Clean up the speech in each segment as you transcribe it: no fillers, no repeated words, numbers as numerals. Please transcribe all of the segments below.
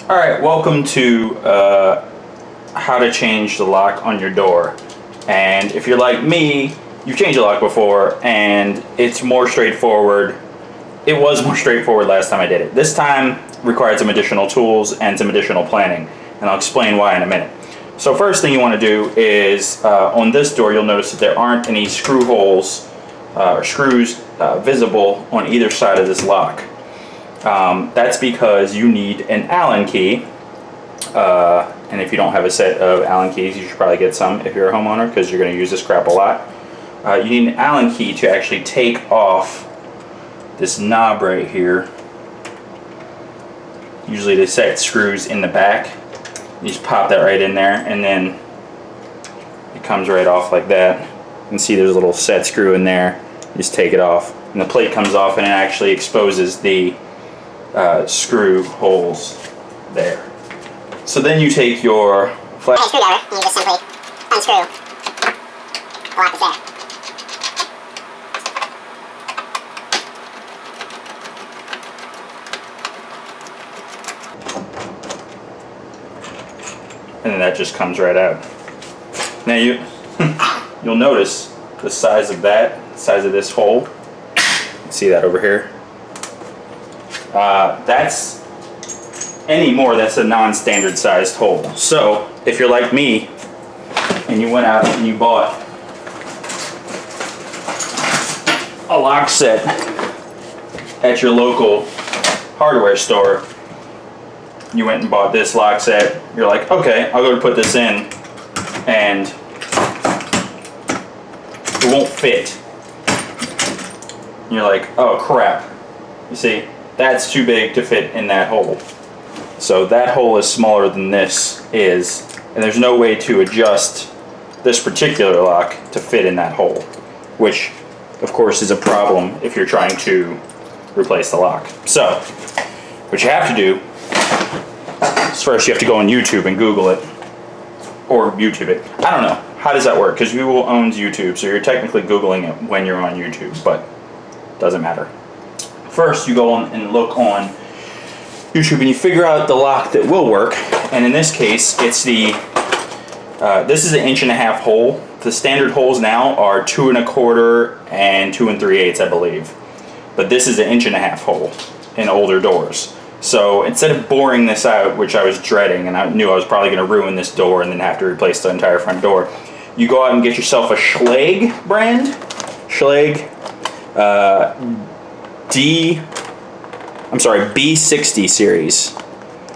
Alright, welcome to how to change the lock on your door. And if you're like me, you've changed a lock before and it's more straightforward. It was more straightforward last time I did it. This time required some additional tools and some additional planning, and I'll explain why in a minute. So first thing you want to do is on this door you'll notice that there aren't any screw holes or screws visible on either side of this lock. That's because you need an Allen key, and if you don't have a set of Allen keys, you should probably get some if you're a homeowner, because you're going to use this crap a lot. You need an Allen key to actually take off this knob right here. Usually the set screws in the back. You just pop that right in there, and then it comes right off like that. You can see there's a little set screw in there. You just take it off, and the plate comes off, and it actually exposes the screw holes there. So then you take your flat screwdriver and you just simply unscrew the lock that's there. And then that just comes right out. Now you'll notice the size of this hole. See that over here? That's a non-standard sized hole. So if you're like me and you went out and you bought a lock set at your local hardware store, you went and bought this lock set, you're like, okay, I'll go to put this in, and it won't fit. And you're like, oh crap. You see, that's too big to fit in that hole. So that hole is smaller than this is, and there's no way to adjust this particular lock to fit in that hole, which of course is a problem if you're trying to replace the lock. So what you have to do is first you have to go on YouTube and Google it, or YouTube it. I don't know. How does that work? Because Google owns YouTube, so you're technically Googling it when you're on YouTube, but it doesn't matter. First you go on and look on YouTube and you figure out the lock that will work, and in this case it's the this is an 1.5 inch hole. The standard holes now are 2 1/4 and 2 3/8, I believe, but this is an 1.5 inch hole in older doors. So instead of boring this out, which I was dreading, and I knew I was probably going to ruin this door and then have to replace the entire front door, you go out and get yourself a Schlage brand, Schlage B60 series.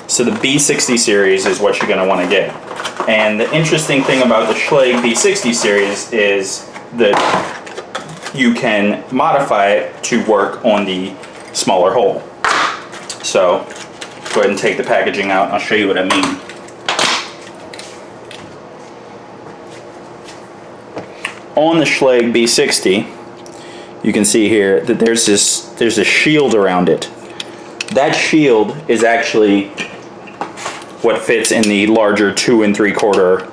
So the B60 series is what you're going to want to get. And the interesting thing about the Schlage B60 series is that you can modify it to work on the smaller hole. So go ahead and take the packaging out and I'll show you what I mean. On the Schlage B60, you can see here that there's a shield around it. That shield is actually what fits in the larger 2 3/4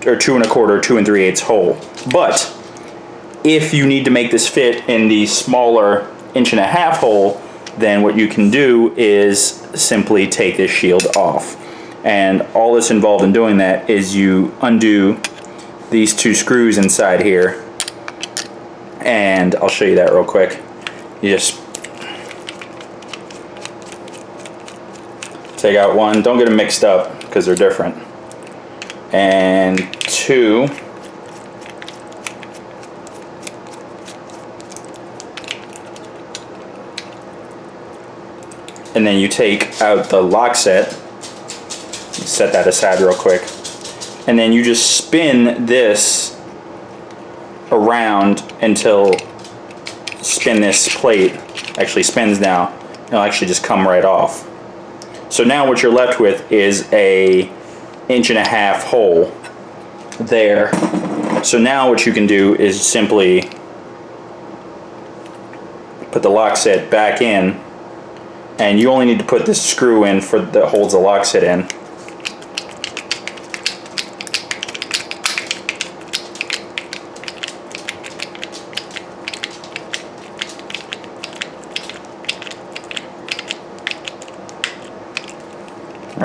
or 2 1/4, 2 3/8 hole. But if you need to make this fit in the smaller 1.5 inch hole, then what you can do is simply take this shield off. And all that's involved in doing that is you undo these 2 screws inside here, and I'll show you that real quick. You just take out one, don't get them mixed up because they're different, and 2, and then you take out the lock set. Set that aside real quick, and then you just spin this around until this plate actually spins now. It'll actually just come right off. So now what you're left with is a 1.5 inch hole there. So now what you can do is simply put the lock set back in, and you only need to put this screw in that holds the lock set in.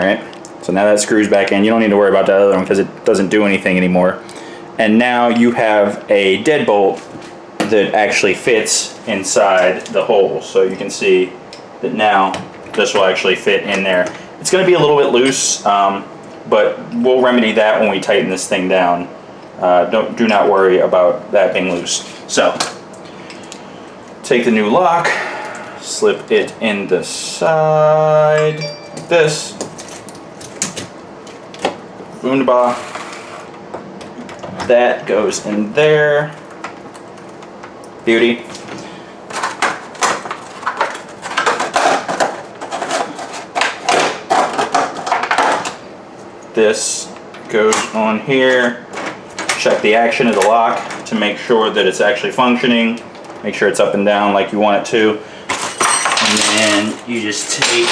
right? So now that screws back in. You don't need to worry about that other one because it doesn't do anything anymore. And now you have a deadbolt that actually fits inside the hole. So you can see that now this will actually fit in there. It's going to be a little bit loose, but we'll remedy that when we tighten this thing down. Do not worry about that being loose. So take the new lock, slip it in the side like this. Wunderbar. That goes in there. Beauty. This goes on here. Check the action of the lock to make sure that it's actually functioning. Make sure it's up and down like you want it to. And then you just take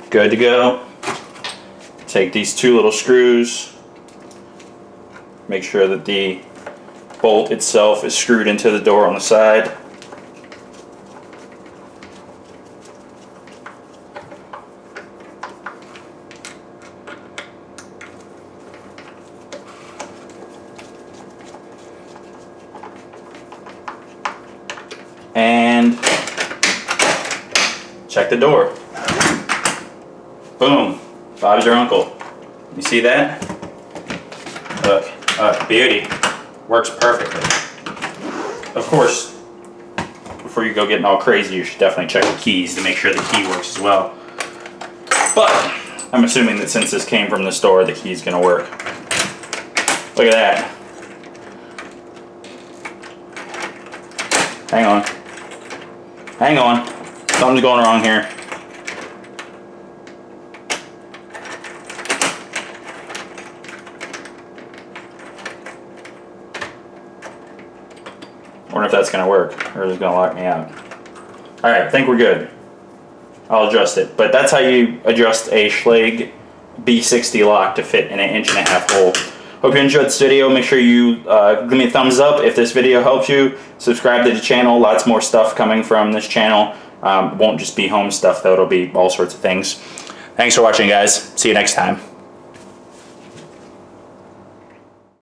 good to go. Take these two little screws, make sure that the bolt itself is screwed into the door on the side. And check the door. Boom. Bob's your uncle. You see that? Look, beauty. Works perfectly. Of course, before you go getting all crazy, you should definitely check the keys to make sure the key works as well. But I'm assuming that since this came from the store, the key's gonna work. Look at that. Hang on. Hang on. Something's going wrong here. I wonder if that's going to work, or is it going to lock me out. Alright, I think we're good. I'll adjust it. But that's how you adjust a Schlage B60 lock to fit in an 1.5 inch hole. Hope you enjoyed this video. Make sure you give me a thumbs up if this video helps you. Subscribe to the channel. Lots more stuff coming from this channel. Won't just be home stuff though. It'll be all sorts of things. Thanks for watching, guys. See you next time.